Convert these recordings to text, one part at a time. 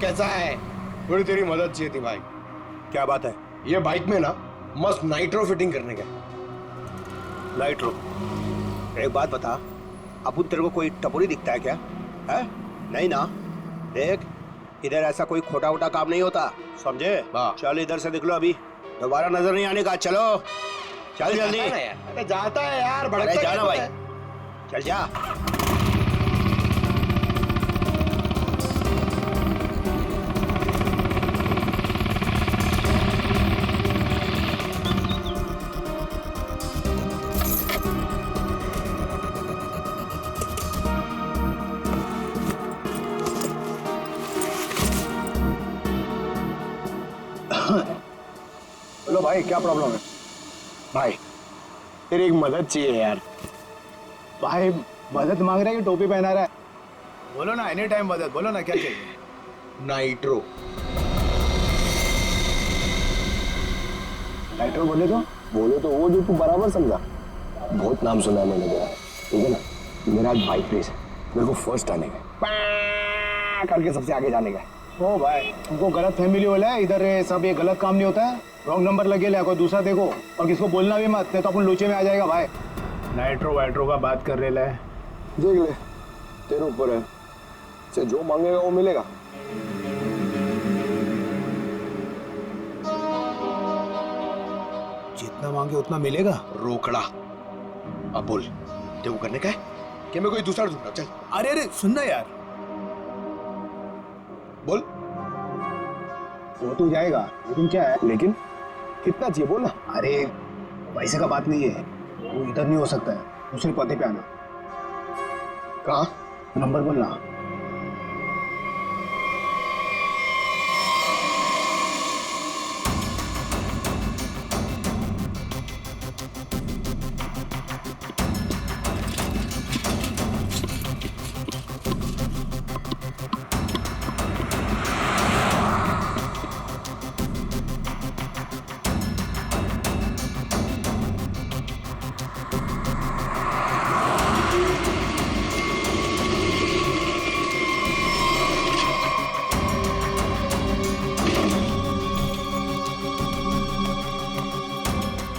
कैसा है? थोड़ी तेरी मदद चाहिए थी भाई। क्या बात है? ये बाइक में ना मस्त नाइट्रो फिटिंग करने का। नाइट्रो? एक बात बता, अपुन तेरे को कोई टपोरी दिखता है क्या? है? नहीं ना? देख, इधर ऐसा कोई खोटा वोटा काम नहीं होता, समझे? चल इधर से निकलो, अभी दोबारा नजर नहीं आने का। चलो चल जल्दी। अरे जाता है यार, भड़कता जाना भाई, चल जा। बोलो भाई, क्या प्रॉब्लम है? भाई तेरी एक मदद चाहिए यार। भाई मदद मांग रहा है कि टोपी पहना रहा है? बोलो ना, एनी टाइम मदद, बोलो ना क्या चाहिए। नाइट्रो। नाइट्रो बोले तो वो जो तू बराबर समझा। बहुत नाम सुना है मैंने तेरा, ठीक है ना? मेरा आज बाइक रेस है, मेरे को फर्स्ट आने का, करके सबसे आगे जाने का। ओ भाई, तुमको गलत फैमिली वाला है, इधर सब ये गलत काम नहीं होता है। रॉन्ग नंबर लगे ले, कोई दूसरा देखो, और किसको बोलना भी मत, नहीं तो अपन लोचे में आ जाएगा भाई। नाइट्रो वाइट्रो का बात कर रहे है, देख ले, तेरे ऊपर है, से जो मांगेगा वो मिलेगा। जितना मांगे उतना मिलेगा। रोकड़ा। अब बोल, तेरे को करने का है कि मैं कोई दूसरा ढूंढूं? चल। अरे सुनना यार, बोल। वो तो जाएगा, लेकिन क्या है? लेकिन कितना चाहिए बोल ना। अरे पैसे का बात नहीं है, वो इधर नहीं हो सकता है, दूसरे पते पे आना। कहाँ? नंबर बोलना।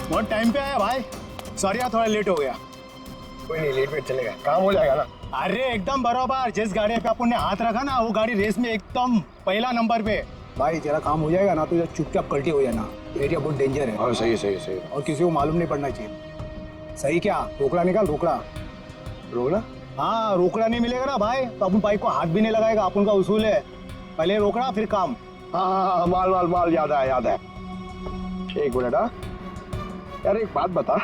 बहुत टाइम पे आया भाई, सॉरी यार थोड़ा लेट हो गया। कोई नहीं, लेट वेट चलेगा, काम हो जाएगा ना। अरे एकदम बराबर, जिस गाड़ी पे अपन ने हाथ रखा ना, वो गाड़ी रेस में एकदम पहला नंबर पे। भाई तेरा काम हो जाएगा ना, तो चुपचाप कल्टी हो जाना, एरिया बहुत डेंजर है। हाँ सही है, सही है, सही है। और किसी को मालूम नहीं पड़ना चाहिए। सही क्या? रोकड़ा निकाल, रोकड़ा। रोकड़ा? हाँ, रोकड़ा नहीं मिलेगा ना भाई तो अपन बाइक को हाथ भी नहीं लगाएगा, अपन का उसूल है, पहले रोकड़ा फिर काम। हाँ, माल माल माल, याद है याद है। एक मिनट। हाँ यार, एक बात बता,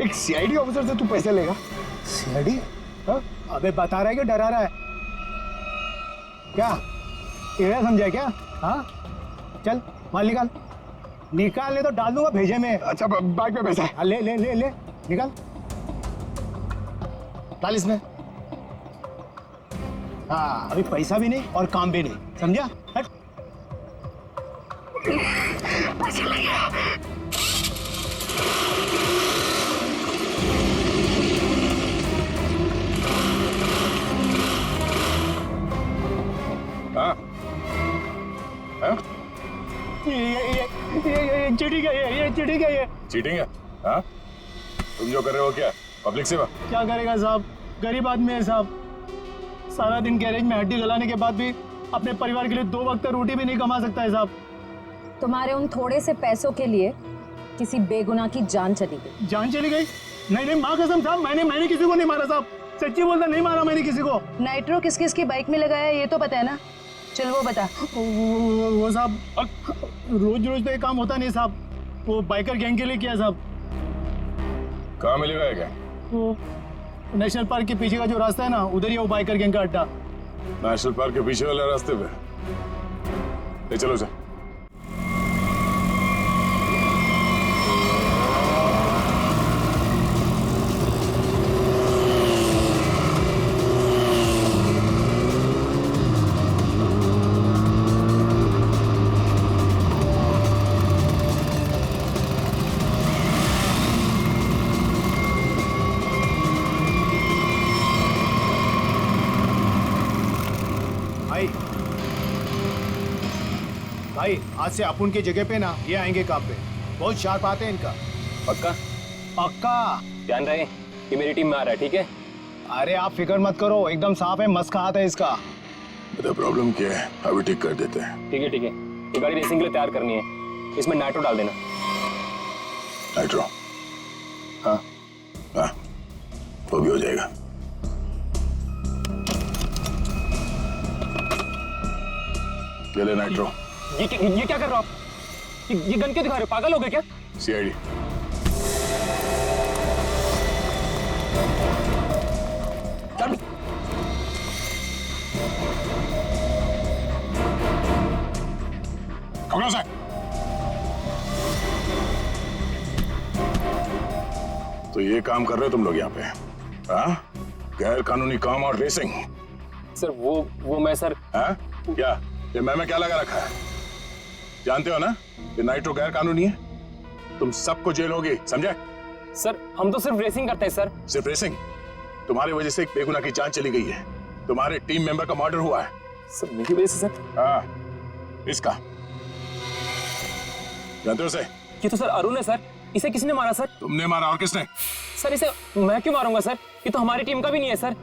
एक सीआईडी ऑफिसर से तू पैसे लेगा? सीआईडी? हाँ? अबे बता रहा है कि डरा रहा है? क्या एड़ा समझा क्या? हाँ चल माल निकाल, निकाल, ले तो डाल दूंगा भेजे में। अच्छा बाइक पे पैसा है? ले ले ले ले, निकाल, डाल इसमें। हाँ, अभी पैसा भी नहीं और काम भी नहीं, समझा? हट। हाँ? हाँ? ये चीटिंग है, ये चीटिंग है, ये चीटिंग है? हाँ? तुम जो कर रहे हो क्या पब्लिक सेवा? क्या करेगा साहब, गरीब आदमी है साहब, सारा दिन गैरेज में हड्डी गलाने के बाद भी अपने परिवार के लिए 2 वक्त रोटी भी नहीं कमा सकता है साहब। तुम्हारे उन थोड़े से पैसों के लिए किसी बेगुनाह की जान चली गई। जान चली गई? नहीं नहीं, माँ कसम साहब, मैंने किसी को नहीं मारा साहब, सच्ची बोलता, नहीं मारा मैंने किसी को। नाइट्रो किस किस की बाइक में लगाया ये तो पता है ना? चल वो बता। वो साहब, रोज रोज तो ये काम होता नहीं साहब, वो बाइकर गैंग के लिए किया साहब। कहाँ मिलेगा ये क्या? वो नेशनल पार्क के पीछे का जो रास्ता है ना, उधर ही वो बाइकर गैंग का अड्डा। नेशनल पार्क के पीछे वाले रास्ते पे? ले चलो सर। भाई आज से अपन की जगह पे ना ये आएंगे काम पे, बहुत शार्प आते हैं इनका। पक्का? पक्का। ध्यान रहे कि मेरी टीम में आ रहा है, ठीक है? अरे आप फिक्र मत करो, एकदम साफ है, मस्त का हाथ है इसका। बता प्रॉब्लम क्या है, अभी ठीक कर देते हैं। ठीक है ठीक है, ये गाड़ी रेसिंग के लिए तैयार करनी है, इसमें नाइट्रो डाल देना। नाइट्रो? हाँ हाँ, वो भी हो जाएगा। ले ले नाइट्रो। ये क्या कर रहे हो आप? ये गन क्यों दिखा रहे हो? पागल हो गए क्या? सीआईडी। तो ये काम कर रहे हो तुम लोग यहाँ पे? हाँ? गैर कानूनी काम और रेसिंग। सर वो मैं सर। हाँ? क्या ये मैं क्या लगा रखा है? जानते हो ना ये नाइट्रो गैर कानूनी है, तुम सबको जेल होगी, समझे? सर हम तो सिर्फ रेसिंग करते हैं सर। सिर्फ रेसिंग? तुम्हारी वजह से एक बेगुनाह की जान चली गई है, तुम्हारे टीम मेंबर का मर्डर हुआ है। सर मेरी वजह से सर? हाँ, इसका जानते हो उसे? ये तो सर अरुण है सर, इसे किसने मारा सर? तुमने मारा, और किसने? सर इसे मैं क्यों मारूंगा सर, ये तो हमारी टीम का भी नहीं है सर।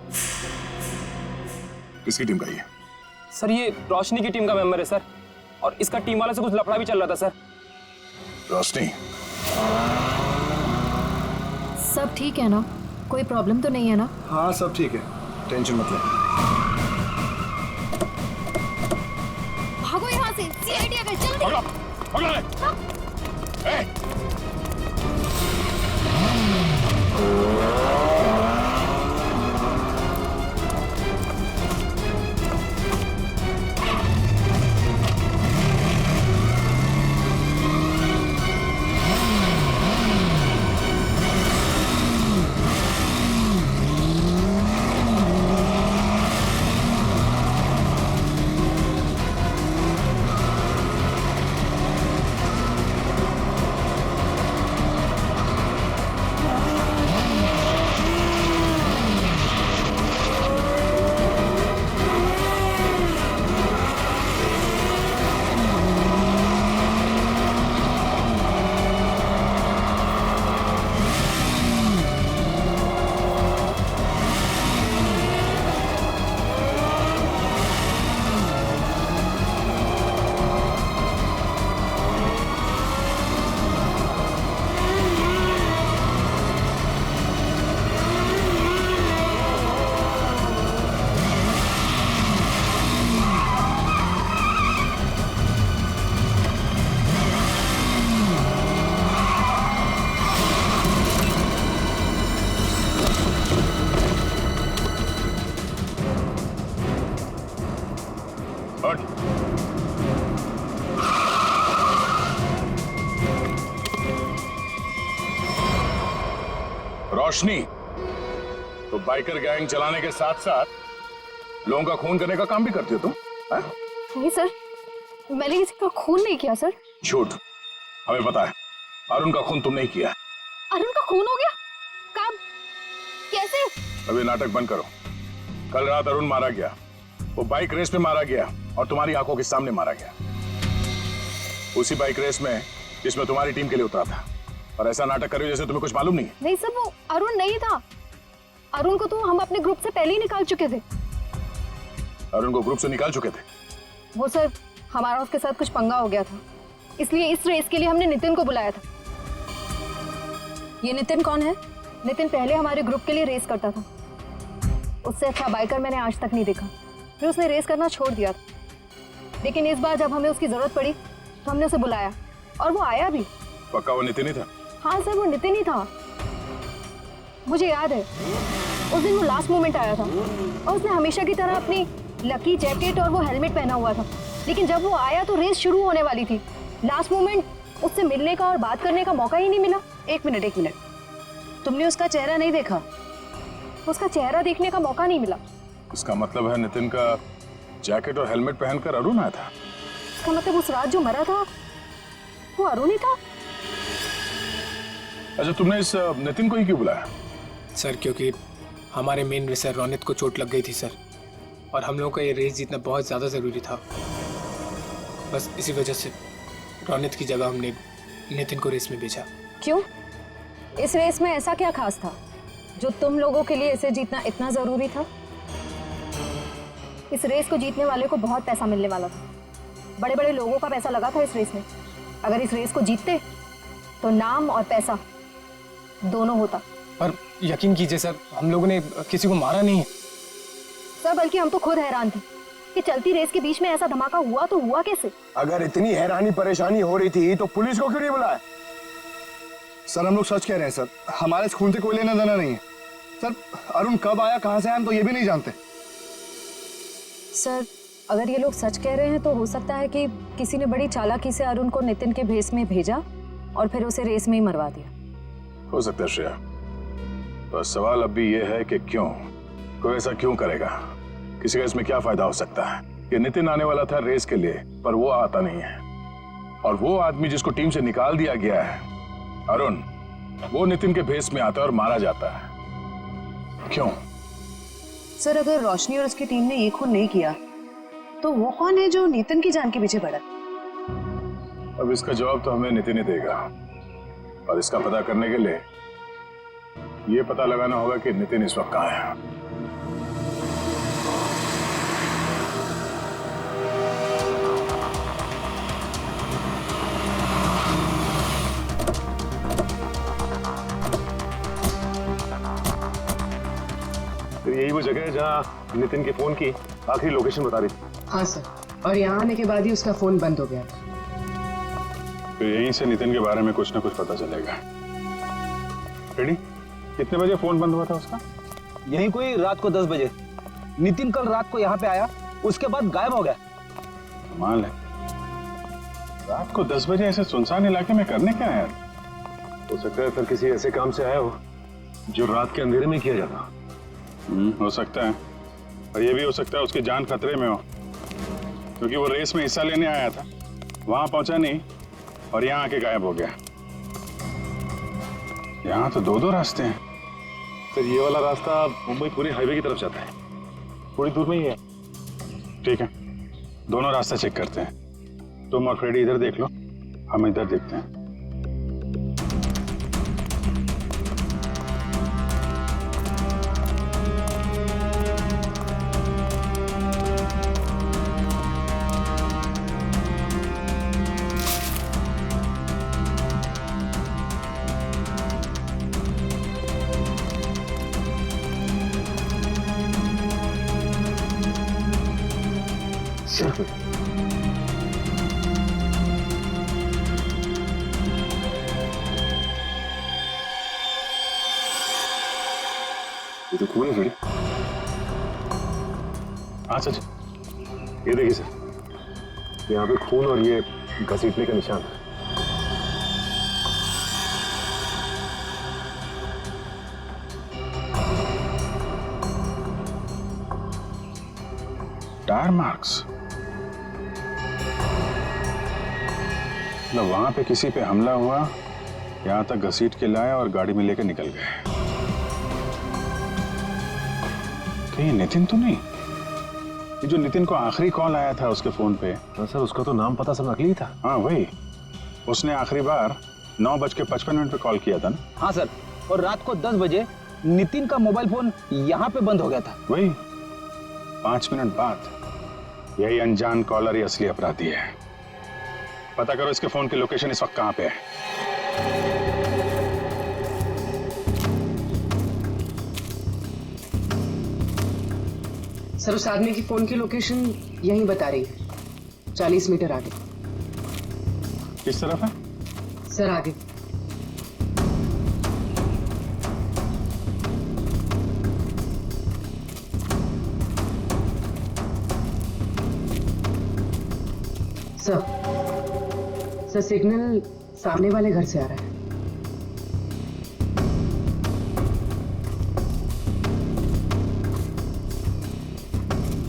किसकी टीम का ये? सर ये रोशनी की टीम का मेंबर है सर, और इसका टीम वाले से कुछ लफड़ा भी चल रहा था सर। रोशनी? सब ठीक है ना? कोई प्रॉब्लम तो नहीं है ना? हाँ सब ठीक है, टेंशन मत ले। भागो यहाँ से, सीआईडी आ गई, जल्दी। पकड़ो, पकड़ो ले। ए! हट। रोशनी, तो बाइकर गैंग चलाने के साथ साथ लोगों का खून करने का काम भी करती हो तुम? नहीं सर, मैंने किसी का खून नहीं किया सर। झूठ, हमें पता है अरुण का खून तुम नहीं किया। अरुण का खून हो गया? कब? कैसे? अभी नाटक बंद करो। कल रात अरुण मारा गया, वो बाइक रेस में मारा गया और तुम्हारी आंखों के सामने मारा गया, उसी बाइक रेस में जिसमें तुम्हारी टीम के लिए उतरा था। और ऐसा नाटक कर रही हो जैसे तुम्हें कुछ मालूम नहीं है। नहीं सर, वो अरुण नहीं था। अरुण को तो हम अपने ग्रुप से पहले ही निकाल चुके थे। अरुण को ग्रुप से निकाल चुके थे? वो सर, हमारा उसके साथ कुछ पंगा हो गया था, इसलिए इस रेस के लिए हमने नितिन को बुलाया था। ये नितिन कौन है? नितिन पहले हमारे ग्रुप के लिए रेस करता था, उससे अच्छा बाइकर मैंने आज तक नहीं देखा। फिर उसने रेस करना छोड़ दिया था, लेकिन इस बार जब हमें उसकी जरूरत पड़ी तो हमने उसे बुलाया और वो आया भी। पक्का वो नितिन ही था? हाँ सर, वो नितिन ही था। मुझे याद है उस दिन वो लास्ट मोमेंट आया था और उसने हमेशा की तरह अपनी लकी जैकेट और वो हेलमेट पहना हुआ था, लेकिन जब वो आया तो रेस शुरू होने वाली थी। लास्ट मोमेंट उससे मिलने का और बात करने का मौका ही नहीं मिला। एक मिनट, तुमने उसका चेहरा नहीं देखा? उसका चेहरा देखने का मौका नहीं मिला। इसका मतलब है नितिन का जैकेट और हेलमेट पहनकर अरुण आया था? इसका मतलब उस रात जो मरा था वो अरुण ही था। अच्छा, तुमने इस नितिन को ही क्यों बुलाया? सर क्योंकि हमारे मेन रेसर रोनित को चोट लग गई थी सर, और हम लोगों का ये रेस जीतना बहुत ज़्यादा ज़रूरी था। बस इसी वजह से रोनित की जगह हमने नितिन को रेस में भेजा। क्यों? इस रेस में ऐसा क्या खास था जो तुम लोगों के लिए इसे जीतना इतना जरूरी था? इस रेस को जीतने वाले को बहुत पैसा मिलने वाला था। बड़े बड़े लोगों का पैसा लगा था इस रेस में। अगर इस रेस को जीतते तो नाम और पैसा दोनों होता। पर यकीन कीजिए सर, हम लोगों ने किसी को मारा नहीं है सर, बल्कि हम तो खुद हैरान थे कि चलती रेस के बीच में ऐसा धमाका हुआ तो हुआ कैसे। अगर इतनी हैरानी परेशानी हो रही थी तो पुलिस को क्यों नहीं बुलाया? सर हम लोग सच कह रहे हैं सर, हमारे इस खून से कोई लेना देना नहीं है सर। अरुण कब आया, कहां से आया, हम तो ये भी नहीं जानते। सर अगर ये लोग सच कह रहे हैं तो हो सकता है कि किसी ने बड़ी चालाकी से अरुण को नितिन के भेस में भेजा और फिर उसे रेस में ही मरवा दिया। हो सकता है श्रेया, पर सवाल अब भी ये है कि क्यों, कोई ऐसा क्यों करेगा? किसी का इसमें क्या फायदा हो सकता है कि नितिन आने वाला था रेस के लिए पर वो आता नहीं है, और वो आदमी जिसको टीम से निकाल दिया गया है अरुण, वो नितिन के भेस में आता है और मारा जाता है। क्यों? सर अगर रोशनी और उसकी टीम ने ये खून नहीं किया तो वो कौन है जो नितिन की जान के पीछे पड़ा? अब इसका जवाब तो हमें नितिन ही देगा, और इसका पता करने के लिए ये पता लगाना होगा कि नितिन इस वक्त कहाँ है। तो यही वो जगह है जहाँ नितिन के फोन की आखिरी लोकेशन बता रही थी। हाँ सर, और यहाँ आने के बाद ही उसका फोन बंद हो गया था। तो यहीं से नितिन के बारे में कुछ ना कुछ पता चलेगा। रेडी? कितने बजे फोन बंद हुआ था उसका? यही कोई रात को 10 बजे। नितिन कल रात को यहाँ पे आया, उसके बाद गायब हो गया। कमाल है, रात को 10 बजे ऐसे सुनसान इलाके में करने क्या है? हो सकता है सर किसी ऐसे काम से आया हो जो रात के अंधेरे में किया जाता। हो सकता है, और ये भी हो सकता है उसकी जान खतरे में हो, क्योंकि वो रेस में हिस्सा लेने आया था, वहां पहुंचा नहीं और यहाँ आके गायब हो गया। यहाँ तो 2 रास्ते हैं। सर ये वाला रास्ता मुंबई पुणे हाईवे की तरफ जाता है, थोड़ी दूर में ही है। ठीक है, दोनों रास्ते चेक करते हैं। तुम और फ्रेडी इधर देख लो, हम इधर देखते हैं। ये तो खून है थोड़ी। हाँ सच, ये देखिए सर, यहाँ पे खून और ये घसीटने का निशान है। टायर मार्क्स, मतलब वहां पे किसी पे हमला हुआ, यहाँ तक घसीट के लाया और गाड़ी में लेकर निकल गए। कहीं नितिन तो नहीं? ये जो नितिन को आखिरी कॉल आया था उसके फोन पे। हाँ सर, उसका तो नाम पता सब नकली था। हाँ वही, उसने आखिरी बार 9:55 पे कॉल किया था ना? हाँ सर, और रात को 10 बजे नितिन का मोबाइल फोन यहाँ पे बंद हो गया था। वही 5 मिनट बाद। यही अनजान कॉलर ही असली अपराधी है। पता करो इसके फोन की लोकेशन इस वक्त कहाँ पे है। सर उस आदमी की फोन की लोकेशन यहीं बता रही है, 40 मीटर आगे। किस तरफ है? सर आगे। सर सिग्नल सामने वाले घर से आ रहा है।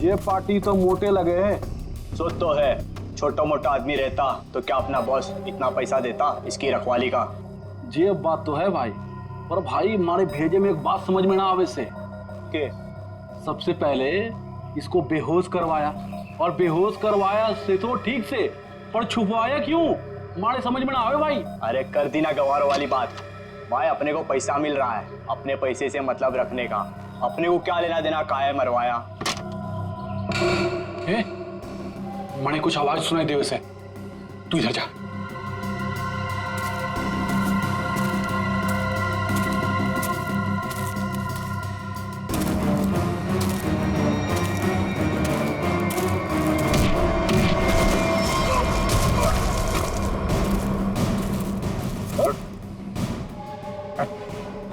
ये पार्टी तो मोटे लगे हैं। सोच तो है, छोटा मोटा आदमी रहता तो क्या अपना बॉस इतना पैसा देता इसकी रखवाली का? ये बात तो है भाई, पर भाई हमारे भेजे में एक बात समझ में ना आवे से के सबसे पहले इसको बेहोश करवाया, और बेहोश करवाया से तो ठीक से पर छुपवाया क्यों? मारे समझ में ना आवे भाई। अरे कर दी ना गवार वाली बात। भाई अपने को पैसा मिल रहा है, अपने पैसे से मतलब रखने का। अपने को क्या लेना देना, काहे मरवाया? मैंने कुछ आवाज सुनाई दे उसे। तू इधर जा।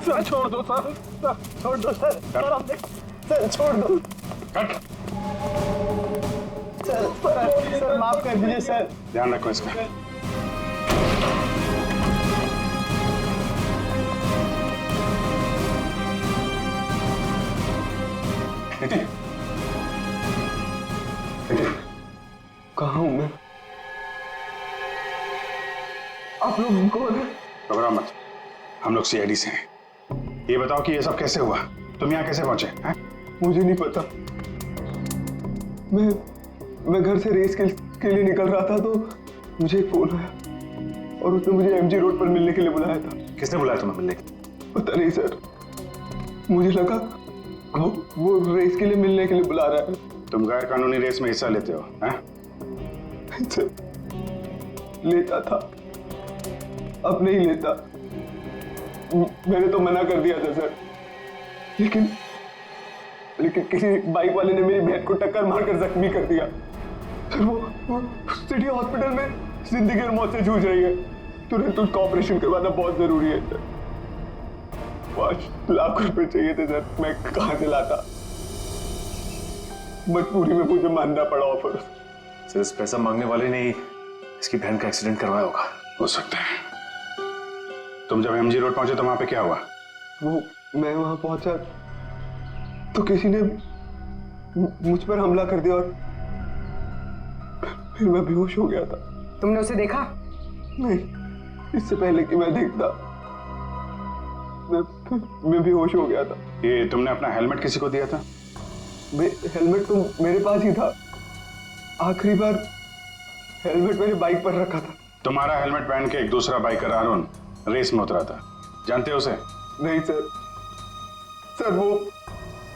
सर छोड़ दो सर, छोड़ दो सर, सर छोड़ दो सर, माफ कर दीजिए सर। ध्यान रखो इसका। कहाँ हूँ मैं? आप लोग कौन है? घबराओ मत, हम लोग सीआईडी से हैं। ये बताओ कि ये सब कैसे हुआ? तुम यहाँ कैसे पहुंचे हैं? मुझे नहीं पता। मैं घर से रेस के लिए निकल रहा था तो मुझे एक फोन आया और उसने मुझे एमजी रोड पर मिलने के लिए बुलाया था। किसने बुलाया तुम्हें मिलने के लिए? पता नहीं सर, मुझे लगा वो रेस के लिए मिलने के लिए बुला रहा है। तुम गैर कानूनी रेस में हिस्सा लेते हो? हैं? सर, लेता था, अब नहीं लेता। मैंने तो मना कर दिया था सर, लेकिन किसी बाइक वाले ने मेरी बहन को टक्कर मारकर जख्मी कर दिया। सर वो सिटी हॉस्पिटल में जिंदगी और मौत से जूझ रही है। तुरंत उसका ऑपरेशन करवाना बहुत जरूरी है सर। 5 लाख रुपए चाहिए थे सर, मैं कहाँ से लाता? मजबूरी में मुझे मानना पड़ा ऑफर। सर इस पैसा मांगने वाले ने इसकी बहन का एक्सीडेंट करवाया होगा। हो सकता है। तुम जब एमजी रोड पहुंचे तो वहां पे क्या हुआ? वो मैं वहां पहुंचा तो किसी ने मुझ पर हमला कर दिया और फिर मैं बेहोश हो गया था। तुमने उसे देखा? नहीं, इससे पहले कि मैं देखता मैं बेहोश हो गया था। ये तुमने अपना हेलमेट किसी को दिया था? हेलमेट तो मेरे पास ही था। आखिरी बार हेलमेट मेरी बाइक पर रखा था। तुम्हारा हेलमेट पहन के एक दूसरा बाइकर अरुण रेस में उतरा था, जानते हो उसे? नहीं सर, सर वो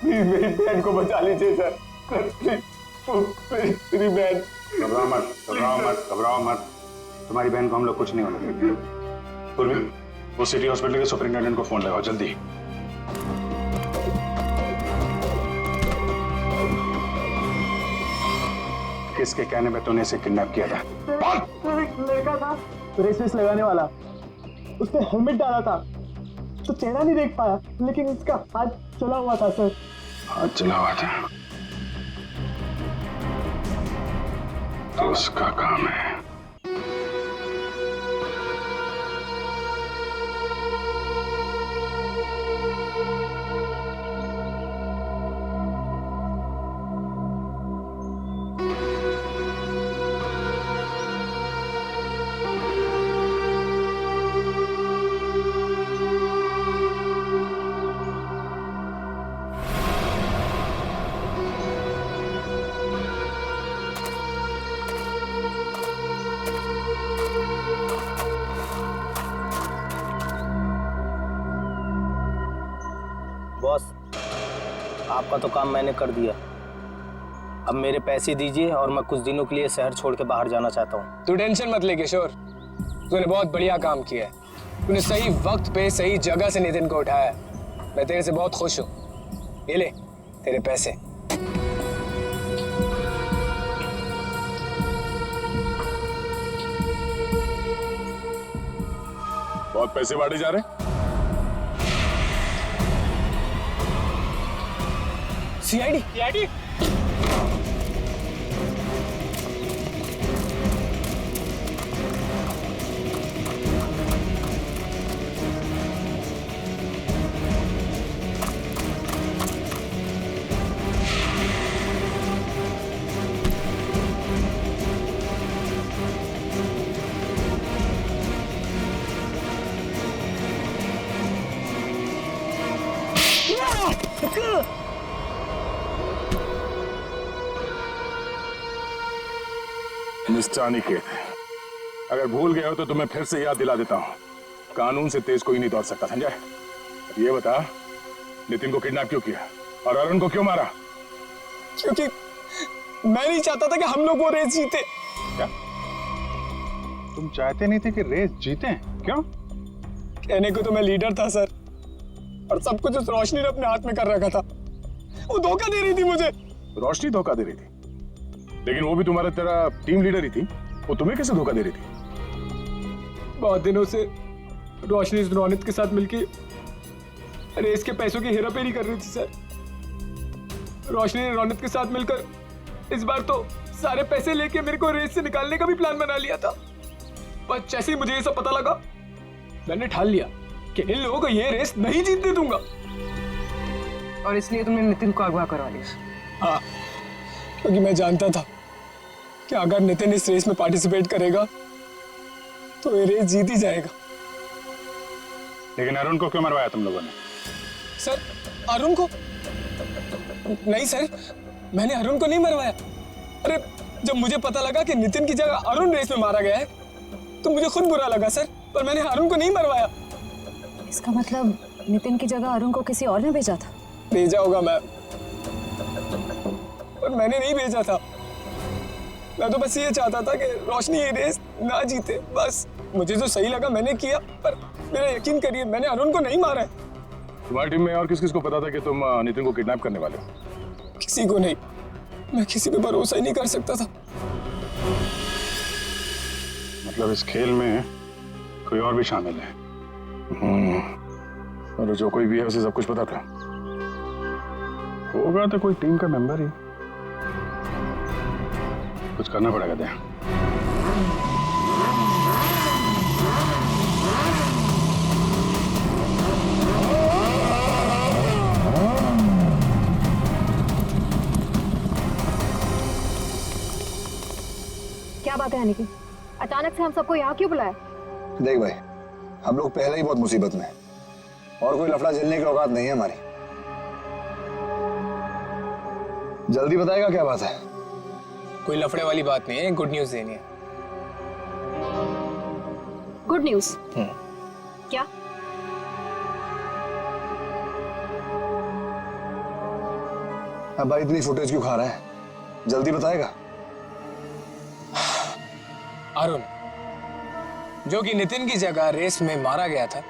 मेरी बहन को बचा लीजिए सर, मेरी बहन। घबराओ मत, घबराओ मत, घबराओ मत। तुम्हारी बहन को हम लोग कुछ नहीं होने देंगे। पूर्वी, वो सिटी हॉस्पिटल के सुपरिंटेंडेंट को फोन लगाओ जल्दी। किसके कहने पे तूने इसे किडनैप किया था? एक लड़का था रेस लगाने वाला, उसने हेलमेट डाला था तो चेहरा नहीं देख पाया, लेकिन उसका हाथ चला हुआ था सर। हाथ चला हुआ था तो उसका काम है। बॉस, आपका तो काम मैंने कर दिया। अब मेरे पैसे दीजिए और मैं कुछ दिनों के लिए शहर छोड़ के बाहर जाना चाहता हूँ। तू टेंशन मत ले किशोर, तूने बहुत बढ़िया काम किया है। तूने सही वक्त पे सही जगह से नितिन को उठाया। मैं तेरे से बहुत खुश हूँ। ये ले तेरे पैसे। बहुत पैसे बांटे जा रहे हैं। सीआईडी मिस्टर अनिकेत, अगर भूल गए हो तो तुम्हें फिर से याद दिला देता हूँ, कानून से तेज कोई नहीं दौड़ सकता, समझा? ये बता, नितिन को किडनैप क्यों किया और अरुण को क्यों मारा? क्योंकि मैं नहीं चाहता था कि हम लोग वो रेस जीते। क्या तुम चाहते नहीं थे कि रेस जीते? क्यों? कहने को तो मैं लीडर था सर, और सब कुछ उस रोशनी ने अपने हाथ में कर रखा था। वो धोखा दे रही थी मुझे। रोशनी धोखा दे रही थी? लेकिन वो भी तुम्हारा तेरा टीम लीडर ही थी, वो तुम्हें कैसे धोखा दे रही थी? बहुत दिनों से रोशनी रोनित के साथ मिलकर रेस के पैसों की हेराफेरी कर रही थी सर। रोशनी ने रोनित के साथ मिलकर इस बार तो सारे पैसे लेके मेरे को रेस से निकालने का भी प्लान बना लिया था। पर जैसे ही मुझे ये सब पता लगा, मैंने ठान लिया कि इन लोगों को ये रेस नहीं जीतने दूंगा। और इसलिए तुमने नितिन को अगवा करवा लिया? हाँ, क्योंकि मैं जानता था कि अगर नितिन इस रेस में पार्टिसिपेट करेगा तो ये रेस जीत ही जाएगा। लेकिन अरुण को क्यों मरवाया तुम लोगों ने? सर, अरुण को नहीं सर, मैंने अरुण को नहीं मरवाया। अरे जब मुझे पता लगा कि नितिन की जगह अरुण रेस में मारा गया है तो मुझे खुद बुरा लगा सर, पर मैंने अरुण को नहीं मरवाया। इसका मतलब नितिन की जगह अरुण को किसी और ने भेजा था? भेजा होगा मैम, पर मैंने नहीं भेजा था। मैं तो बस ये चाहता था कि रोशनी ये रेस ना जीते, बस। मुझे जो सही लगा मैंने किया, पर मेरा यकीन करिए मैंने अरुण को नहीं मारा है। तुम्हारी टीम में और किस किस को पता था कि तुम नितिन को किडनैप करने वाले हो? किसी को नहीं, मैं किसी पे भरोसा ही नहीं कर सकता था। मतलब इस खेल में कोई और भी शामिल है? और जो कोई भी है उसे सब कुछ पता था? होगा तो कोई टीम का मेंबर ही। कुछ करना पड़ेगा दया। क्या बात है अनिकी? अचानक से हम सबको यहाँ क्यों बुलाया? देख भाई, हम लोग पहले ही बहुत मुसीबत में हैं और कोई लफड़ा झेलने की औकात नहीं है हमारी। जल्दी बताएगा क्या बात है? कोई लफड़े वाली बात नहीं है, गुड न्यूज़ देनी है। Good news? क्या? अब भाई इतनी फुटेज क्यों खा रहा है? जल्दी बताएगा। अरुण, जो कि नितिन की जगह रेस में मारा गया था,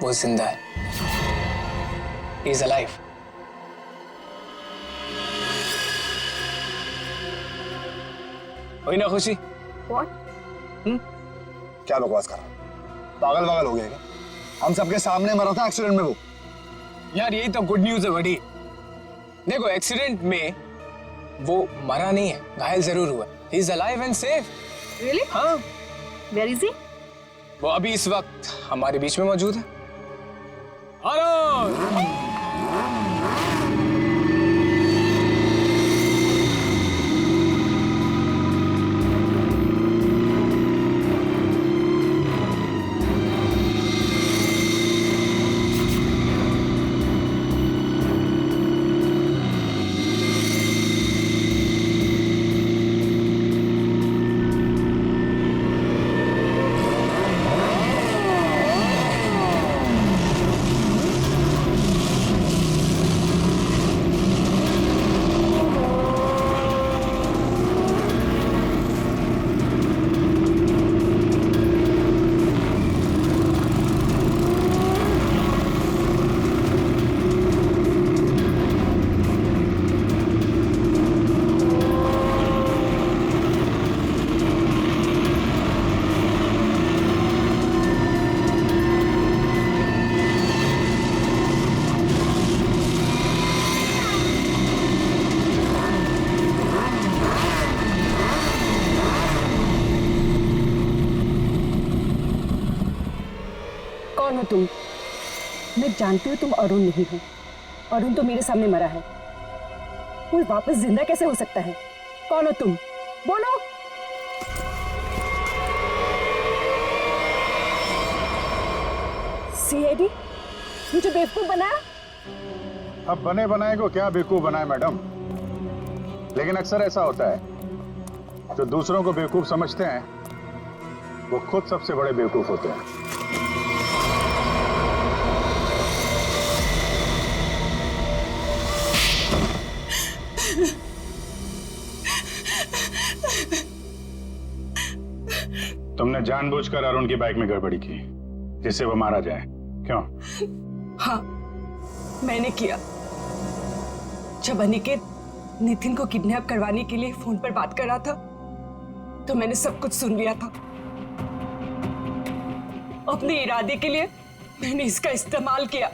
वो जिंदा है। He is alive. हुई ना खुशी? What? क्या बकवास कर रहा है? पागल हो गया क्या? हम सबके सामने मरा था एक्सीडेंट में वो। यार यही तो गुड न्यूज़ है बड़ी। देखो, एक्सीडेंट में वो मरा नहीं है, घायल जरूर हुआ। He is alive and safe. Really? हाँ। Where is he? वो अभी इस वक्त हमारे बीच में मौजूद है। अरुण! कौन हो तुम? मैं जानती हूँ तुम अरुण नहीं हो। अरुण तो मेरे सामने मरा है, वो वापस जिंदा कैसे हो सकता है? कौन हो तुम? बोलो। सीआईडी मुझे बेवकूफ बनाया? अब बने बनाए को क्या बेवकूफ बनाए मैडम? लेकिन अक्सर ऐसा होता है, जो दूसरों को बेवकूफ समझते हैं वो खुद सबसे बड़े बेवकूफ होते हैं। तुमने जानबूझकर अरुण की बाइक में गड़बड़ी की जिससे वो मारा जाए, क्यों? हाँ, मैंने किया। जब अनिकेत नितिन को किडनैप करवाने के लिए फोन पर बात कर रहा था तो मैंने सब कुछ सुन लिया था। अपने इरादे के लिए मैंने इसका इस्तेमाल किया।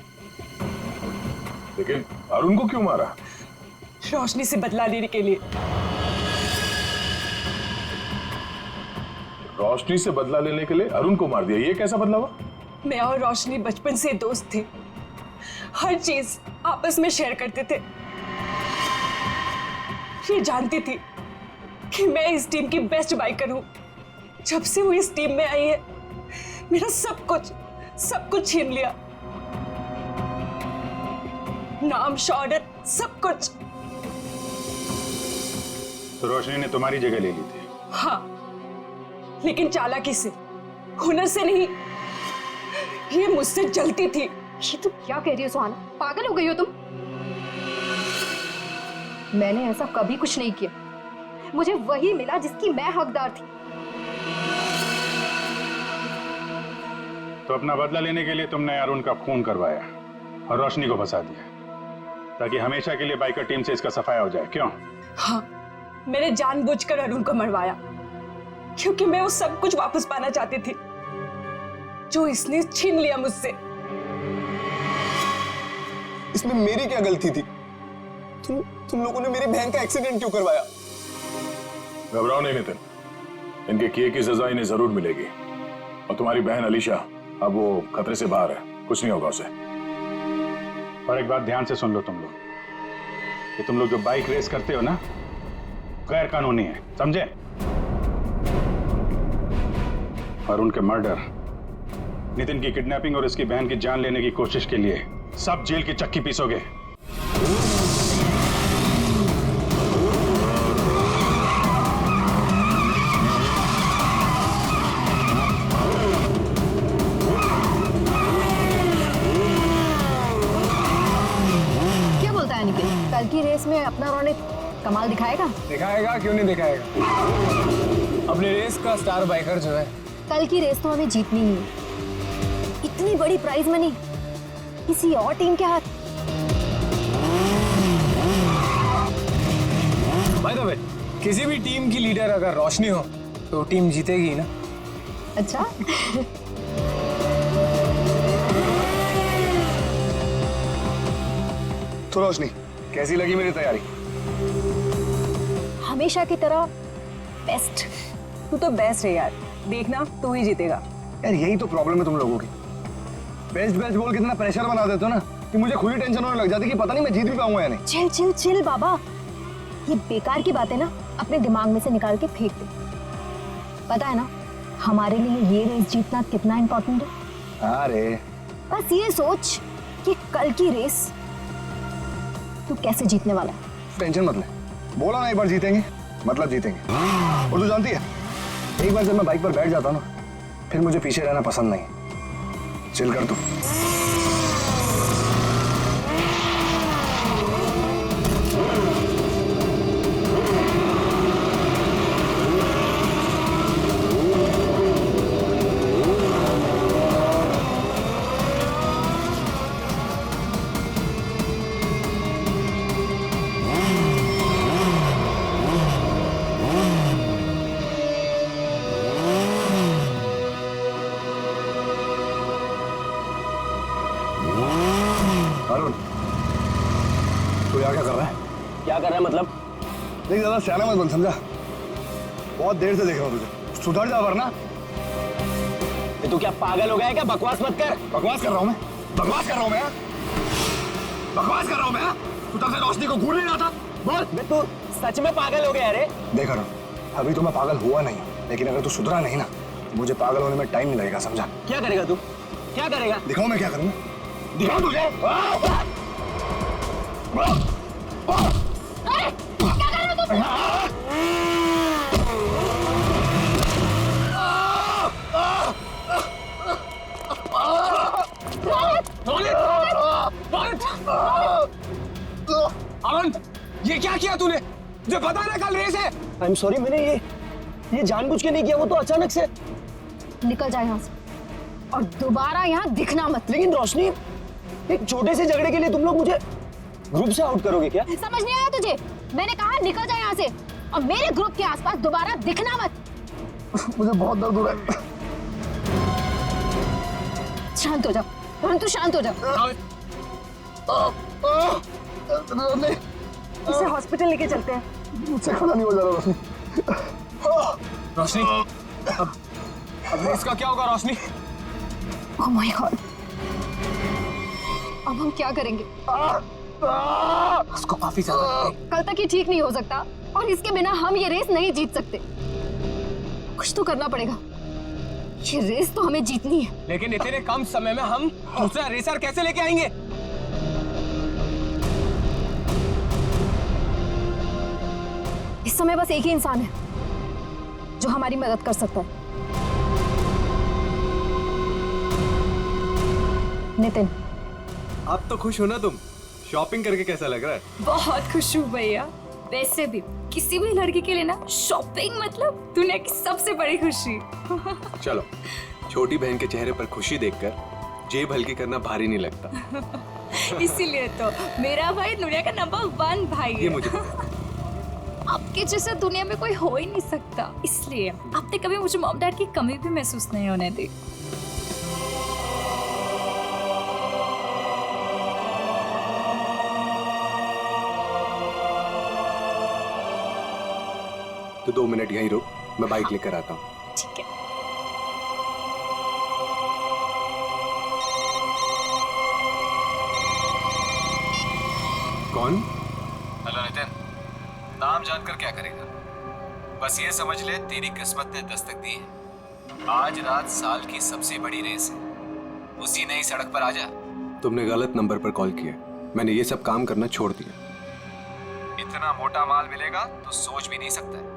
लेकिन अरुण को क्यों मारा? रोशनी से बदला लेने के लिए। रोशनी से बदला लेने के लिए अरुण को मार दिया, ये कैसा बदला हुआ? मैं और रोशनी बचपन से दोस्त थे, हर चीज आपस में शेयर करते थे। ये जानती थी कि मैं इस टीम की बेस्ट बाइकर हूं। जब से वो इस टीम में आई है मेरा सब कुछ छीन लिया, नाम, शौहरत, सब कुछ। तो रोशनी ने तुम्हारी जगह ले ली थी? हाँ, लेकिन चालाकी से, हुनर से नहीं। ये मुझसे जलती थी। ये तुम क्या कह रही हो सुहाना? पागल हो गई हो तुम? मैंने ऐसा कभी कुछ नहीं किया। मुझे वही मिला जिसकी मैं हकदार थी। तो अपना बदला लेने के लिए तुमने अरुण का खून करवाया और रोशनी को फंसा दिया ताकि हमेशा के लिए बाइकर टीम से इसका सफाया हो जाए, क्यों? हाँ, मैंने जानबूझकर अरुण को मरवाया क्योंकि मैं वो सब कुछ वापस पाना चाहती थी जो इसने छीन लिया मुझसे। इसमें मेरी क्या गलती थी? तुम लोगों ने मेरी बहन का एक्सीडेंट क्यों करवाया? घबराओ नहीं नितिन, इनके किए की सजा इन्हें जरूर मिलेगी। और तुम्हारी बहन अलीशा अब वो खतरे से बाहर है, कुछ नहीं होगा उसे। और एक बात ध्यान से सुन लो तुम लोग, कि तुम लोग जो बाइक रेस करते हो ना, गैर कानूनी है, समझे? और उनके मर्डर, नितिन की किडनैपिंग और इसकी बहन की जान लेने की कोशिश के लिए सब जेल की चक्की पीसोगे। क्या बोलता है नितिन? कल की रेस में अपना रौनक कमाल दिखाएगा? दिखाएगा, क्यों नहीं दिखाएगा? अपने रेस का स्टार बाइकर जो है। कल की रेस तो हमें जीतनी ही है। इतनी बड़ी प्राइज मनी किसी और टीम के हाथ। बाय द वे, किसी भी टीम की लीडर अगर रोशनी हो तो टीम जीतेगी ना। अच्छा। तो रोशनी, कैसी लगी मेरी तैयारी? हमेशा की तरह बेस्ट। तू तो बेस्ट है यार, देखना तू ही जीतेगा। यार यही तो प्रॉब्लम है तुम लोगों की। बेस्ट बेस्ट बोल कितना प्रेशर बना देते हो ना कि मुझे खुद ही टेंशन होने लग जाती कि पता नहीं मैं जीत भी पाऊंगा या नहीं। चिल चिल चिल बाबा, ये बेकार की बातें ना अपने दिमाग में से निकाल के फेंक दे। पता है ना हमारे लिए ये रेस जीतना कितना इम्पोर्टेंट है? अरे बस ये सोच कि कल की रेस तू कैसे जीतने वाला है। टेंशन मत ले, बोला ना एक बार जीतेंगे मतलब जीतेंगे। और तू जानती है, एक बार जब मैं बाइक पर बैठ जाता हूँ ना, फिर मुझे पीछे रहना पसंद नहीं। चिल कर तू। अरुण, तू यहाँ क्या कर रहा है? क्या कर रहा है मतलब? देख ज्यादा सियाना मत बन, समझा? बहुत देर से देख रहा हूँ तुझे, सुधर जा वरना। तू क्या पागल हो गया है क्या? बकवास मत कर। बकवास कर रहा हूँ मैं? बकवास कर रहा हूँ मैं? बकवास कर रहा हूँ मैं? तू तब से रोशनी को घूर नहीं रहा था? बोल। तू सच में पागल हो गया रे? देख अरुण, अभी तो मैं पागल हुआ नहीं, लेकिन अगर तू सुधरा नहीं ना, मुझे पागल होने में टाइम नहीं लगेगा, समझा? क्या करेगा तू? क्या करेगा? दिखाओ मैं क्या करूँगा, दिखाओ तुझे। क्या कर रहे हो तुम? अरुण, ये क्या किया तूने? मुझे पता ना कल रेस है। आई एम सॉरी, मैंने ये जानबूझ के नहीं किया, वो तो अचानक से। निकल जाए यहाँ से और दोबारा यहाँ दिखना मत। लेकिन रोशनी, एक छोटे से झगड़े के लिए तुम लोग मुझे ग्रुप से आउट करोगे क्या? समझ नहीं आया तुझे? मैंने कहा निकल जाए यहाँ से और मेरे ग्रुप के आसपास दोबारा दिखना मत। मुझे बहुत दर्द हो रहा है। शांत हो जा वरुण, तू शांत हो जा। इसे हॉस्पिटल लेके चलते हैं। मुझसे खड़ा नहीं हो जा रहा रोशनी। रोशनी, अब इसका क्या होगा रोशनी? ओह माय गॉड, अब हम क्या करेंगे? उसको काफी ज्यादा कल तक ही ठीक नहीं हो सकता और इसके बिना हम ये रेस नहीं जीत सकते। कुछ तो करना पड़ेगा, ये रेस तो हमें जीतनी है। लेकिन इतने कम समय में हम दूसरा रेसर कैसे लेके आएंगे? इस समय बस एक ही इंसान है जो हमारी मदद कर सकता है, नितिन। आप तो खुश हो ना? तुम शॉपिंग करके कैसा लग रहा है? बहुत खुश हूँ भैया। वैसे भी किसी भी लड़की के लिए ना शॉपिंग मतलब दुनिया की सबसे बड़ी खुशी। चलो, छोटी बहन के चेहरे पर खुशी देखकर जेब हल्की करना भारी नहीं लगता। इसीलिए तो मेरा भाई दुनिया का नंबर 1 भाई है। ये मुझे आपके जैसा दुनिया में कोई हो ही नहीं सकता, इसलिए आपने कभी मुझे मॉम डैड की कमी भी महसूस नहीं होने दी। तो 2 मिनट यहीं रुक, मैं बाइक लेकर आता हूँ। ठीक है। कौन? हेलो नितिन, नाम जानकर क्या करेगा? बस ये समझ ले तेरी किस्मत ने दस्तक दी है। आज रात साल की सबसे बड़ी रेस है, उसी नई सड़क पर आजा। तुमने गलत नंबर पर कॉल किया, मैंने ये सब काम करना छोड़ दिया। इतना मोटा माल मिलेगा तो सोच भी नहीं सकता है।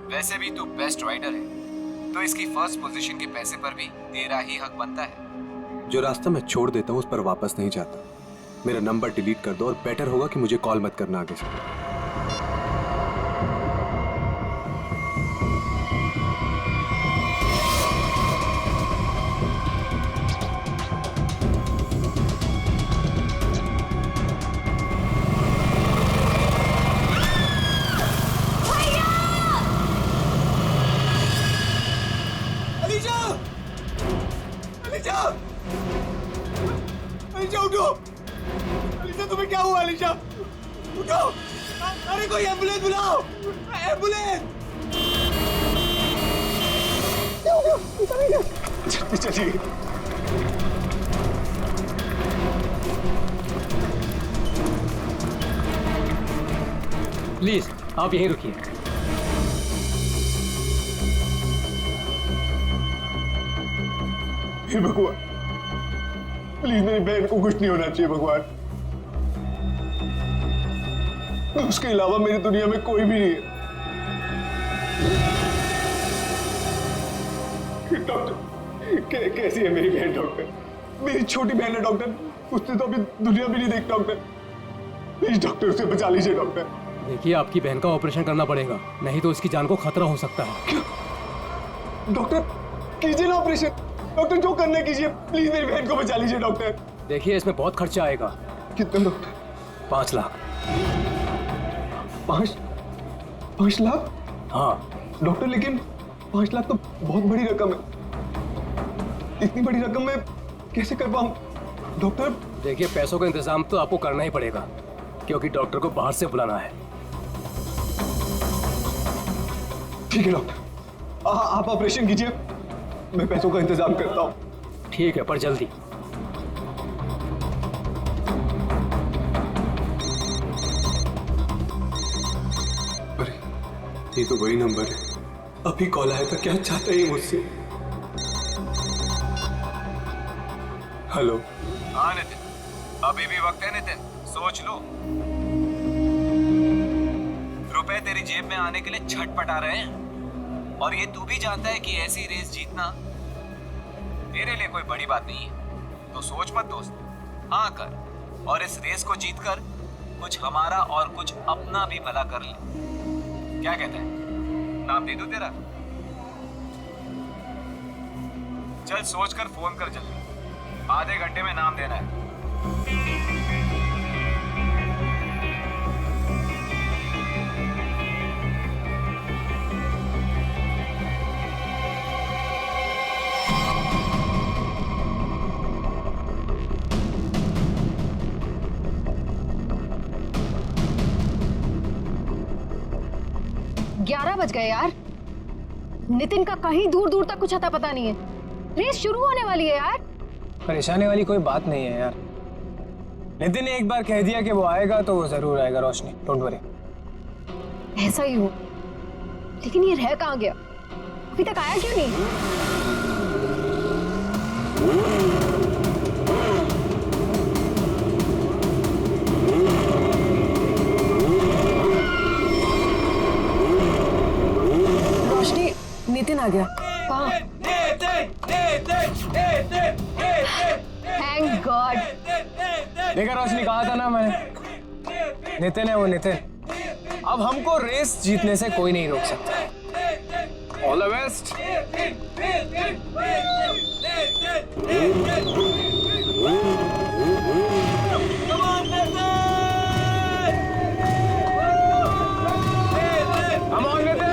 वैसे भी तू बेस्ट राइडर है, तो इसकी फर्स्ट पोजीशन के पैसे पर भी तेरा ही हक बनता है। जो रास्ता मैं छोड़ देता हूँ उस पर वापस नहीं जाता। मेरा नंबर डिलीट कर दो और बेटर होगा कि मुझे कॉल मत करना आगे से। अलीशा उठो! अलीशा तुम्हें क्या हुआ? अलीशा उठो! अरे कोई एम्बुलेंस बुलाओ! एम्बुलेंस! चलिए। प्लीज आप यहीं रुकिए। हे भगवान, प्लीज मेरी बहन को कुछ नहीं होना चाहिए भगवान। उसके अलावा मेरी दुनिया में कोई भी नहीं है। डॉक्टर, कैसी है मेरी बहन? डॉक्टर, मेरी छोटी बहन है डॉक्टर, उसने तो अभी दुनिया भी नहीं देखी डॉक्टर। प्लीज डॉक्टर, उसे बचा लीजिए डॉक्टर। देखिए, आपकी बहन का ऑपरेशन करना पड़ेगा, नहीं तो उसकी जान को खतरा हो सकता है। डॉक्टर, कीजिए ना ऑपरेशन। डॉक्टर, जो करना है कीजिए, प्लीज मेरी बहन को बचा लीजिए डॉक्टर। देखिए, इसमें बहुत खर्चा आएगा। कितना डॉक्टर? 5 लाख। 5 लाख? हाँ डॉक्टर, लेकिन 5 लाख तो बहुत बड़ी रकम है। इतनी बड़ी रकम मैं कैसे कर पाऊं डॉक्टर? देखिए, पैसों का इंतजाम तो आपको करना ही पड़ेगा, क्योंकि डॉक्टर को बाहर से बुलाना है। ठीक है डॉक्टर, आप ऑपरेशन कीजिए, मैं पैसों का इंतजाम करता हूँ। ठीक है, पर जल्दी। अरे, ये तो वही नंबर है। अभी कॉल आया था, क्या चाहता है मुझसे? हेलो। हाँ नितिन, अभी भी वक्त है नितिन, सोच लो। रुपए तेरी जेब में आने के लिए छटपटा रहे हैं, और ये तू भी जानता है कि ऐसी रेस जीतना तेरे लिए कोई बड़ी बात नहीं है। तो सोच मत दोस्त, हाँ कर, और इस रेस को जीतकर कुछ हमारा और कुछ अपना भी भला कर ले। क्या कहता है? नाम दे दूं तेरा? चल सोचकर फोन कर जल्दी, आधे घंटे में नाम देना है। ग्यारह बज गए यार। नितिन का कहीं दूर दूर तक कुछ अता पता नहीं है। रेस शुरू होने वाली है यार। परेशानी वाली कोई बात नहीं है यार। नितिन ने एक बार कह दिया कि वो आएगा तो वो जरूर आएगा रोशनी, डोंट वरी। ऐसा ही हो, लेकिन ये रह कहाँ गया? अभी तक आया क्यों नहीं? रोशनी, नितिन आ गया। कहाँ? Thank God. देखा रोशनी, कहा था ना मैंने, नितिन है वो नितिन। अब हमको रेस जीतने से कोई नहीं रोक सकता। All the best. Come on, Nitin!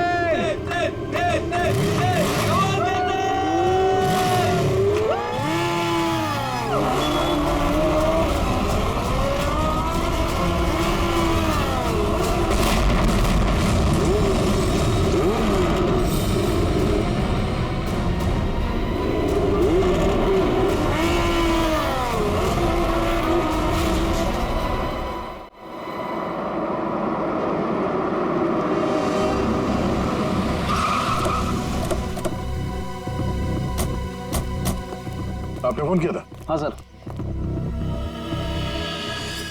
आपने फोन किया था? हाँ सर।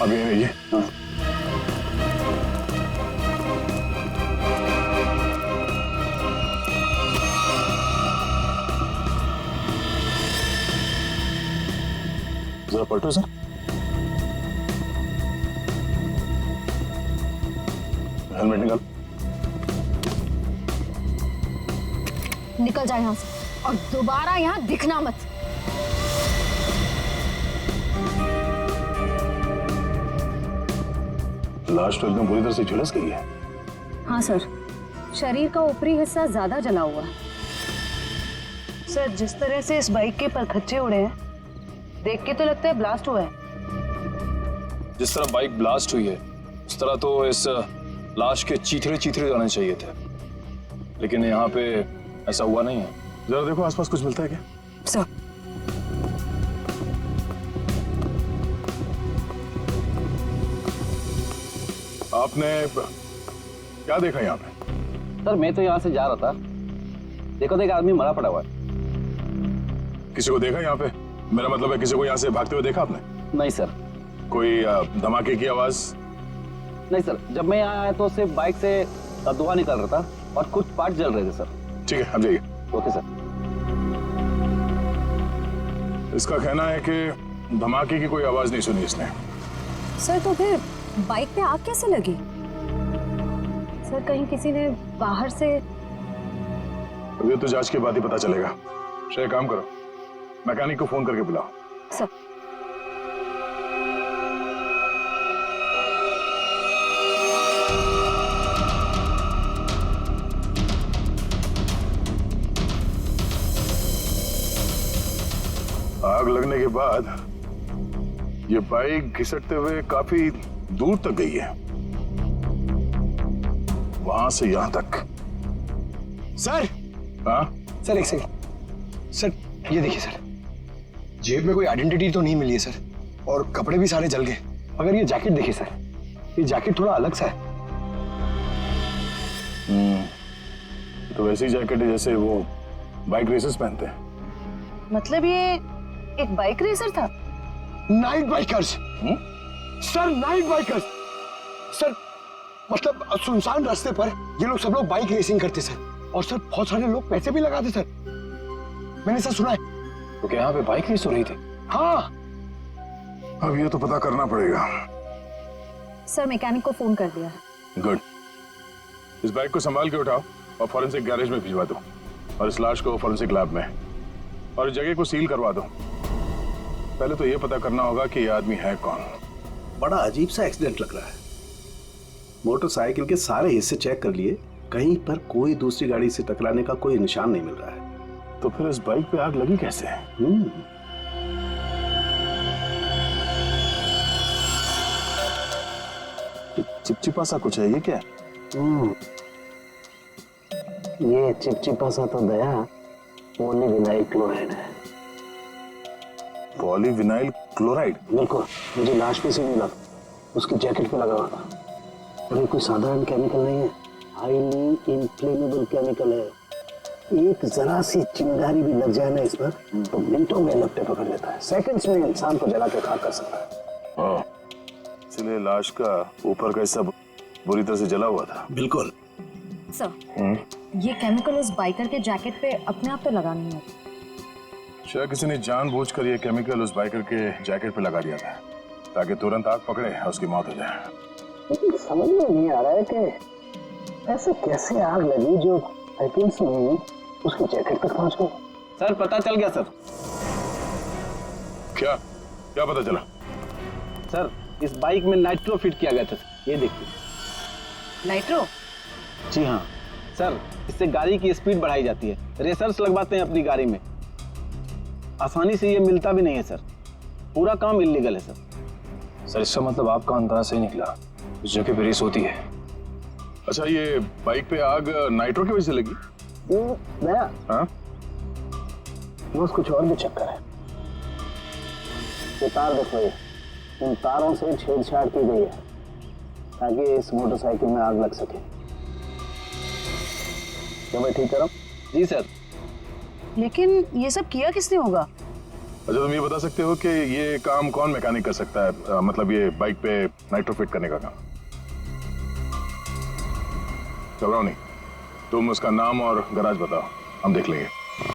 अब ये रहिए। हाँ। जरा पलटो सर। हेलमेट निकाल। निकल जाए यहाँ से और दोबारा यहाँ दिखना मत। लाश तो एकदम पूरी तरह से झुलस गई है। हाँ सर, शरीर का ऊपरी हिस्सा ज्यादा जला हुआ है। सर, जिस तरह से इस बाइक के परखच्चे उड़े हैं, देख के तो लगता है ब्लास्ट हुआ है। जिस तरह बाइक ब्लास्ट हुई है उस तरह तो इस लाश के चीथड़े चीथड़े जाने चाहिए थे, लेकिन यहाँ पे ऐसा हुआ नहीं है। जरा देखो आसपास कुछ मिलता है क्या? सर, आपने क्या देखा यहाँ पे? सर मैं तो यहाँ से जा रहा था, देखो तो एक आदमी मरा पड़ा हुआ है। किसी को देखा यहाँ पे? मेरा मतलब है किसी को यहाँ से भागते हुए देखा आपने? नहीं सर। कोई धमाके की आवाज? नहीं सर, जब मैं यहाँ आया तो सिर्फ बाइक से धुआं निकल रहा था और कुछ पार्ट जल रहे थे सर। ठीक है, अब जाइए। Okay sir. इसका कहना है कि धमाके की कोई आवाज नहीं सुनी इसने। सर तो फिर बाइक पे आग कैसे लगी? सर कहीं किसी ने बाहर से? ये तो जांच के बाद ही पता चलेगा। श्रेय, काम करो, मैकेनिक को फोन करके बुलाओ। सर। आग लगने के बाद ये बाइक घिसटते हुए काफी दूर तक गई है, वहां से यहां तक। सर। हाँ सर एक सेकंड। सर ये देखिए सर, जेब में कोई आइडेंटिटी तो नहीं मिली है सर, और कपड़े भी सारे जल गए। मगर ये जैकेट देखिए सर, ये जैकेट थोड़ा अलग सा है। तो वैसी जैकेट है जैसे वो बाइक रेसर्स पहनते हैं। मतलब ये एक बाइक रेसर था? Night bikers sir, night bikers sir. मतलब सुनसान रास्ते पर ये लोग सब लोग बाइक रेसिंग करते सर, और सर बहुत सारे लोग पैसे भी लगाते सर, मैंने ऐसा सुना है। तो क्या यहाँ पे बाइक रेस हो रही थी? हाँ अब ये तो पता करना पड़ेगा। सर मैकेनिक को फोन कर दिया है। गुड। इस बाइक को संभाल के उठाओ और फॉरेंसिक गैरेज में भिजवा दो, और इस लाश को फॉरेंसिक लैब में, और इस जगह को सील करवा दो। पहले तो ये पता करना होगा कि ये आदमी है कौन। बड़ा अजीब सा एक्सीडेंट लग रहा है। मोटरसाइकिल के सारे हिस्से चेक कर लिए, कहीं पर कोई दूसरी गाड़ी से टकराने का कोई निशान नहीं मिल रहा है। तो फिर इस बाइक पे आग लगी कैसे? चिपचिपा सा कुछ है, ये क्या? ये चिपचिपा सा तो दया पॉलीविनाइल क्लोराइड है। Polyvinyl chloride? बिल्कुल, मुझे लाश पे से मिला, उसकी जैकेट पे लगा हुआ था। और ये कोई साधारण केमिकल नहीं है, हाईली इन्फ्लेमेबल केमिकल है। एक जरा सी चिंगारी भी लग जाए ना इस पर तो मिनटों में लपटे पकड़ लेता है, सेकंड्स में इंसान को जला के खाक कर सकता है। इसलिए लाश का ऊपर का हिस्सा बुरी तरह से जला हुआ था। बिल्कुल सर, ये केमिकल उस बाइकर के जैकेट पे अपने आप तो लगा नहीं होता। शायद किसी ने जानबूझकर ये केमिकल उस बाइकर के जैकेट पे लगा दिया था ताकि तुरंत आग पकड़े और उसकी मौत हो जाए। समझ में नहीं आ रहा है कि ऐसे कैसे आग लगी जो सेकंड्स में उसकी जैकेट तक पहुंच गई। सर पता चल गया सर। क्या क्या पता चला? सर इस बाइक में नाइट्रो फिट किया गया था, ये देखिए। नाइट्रो? जी हाँ सर, इससे गाड़ी की स्पीड बढ़ाई जाती है। रेसर्स लगवाते हैं अपनी गाड़ी में, आसानी से ये मिलता भी नहीं है सर। पूरा काम इल्लीगल है सर। सर इसका मतलब आपका अंदाजा सही निकला, उस जगह पे रेस होती है। अच्छा, ये बाइक पे आग नाइट्रो की वजह से लगी? दया, हाँ? बस कुछ और भी चक्कर है। ये तार देखो, ये इन तारों से छेड़छाड़ की गई है ताकि इस मोटरसाइकिल में आग लग सके। क्या मैं ठीक कर रहा हूँ? जी सर। लेकिन ये सब किया किसने होगा? अच्छा, तुम ये बता सकते हो कि ये काम कौन मैकेनिक कर सकता है? मतलब ये बाइक पे नाइट्रो फिट करने का काम। घबराओ नहीं, तुम उसका नाम और गराज बताओ, हम देख लेंगे।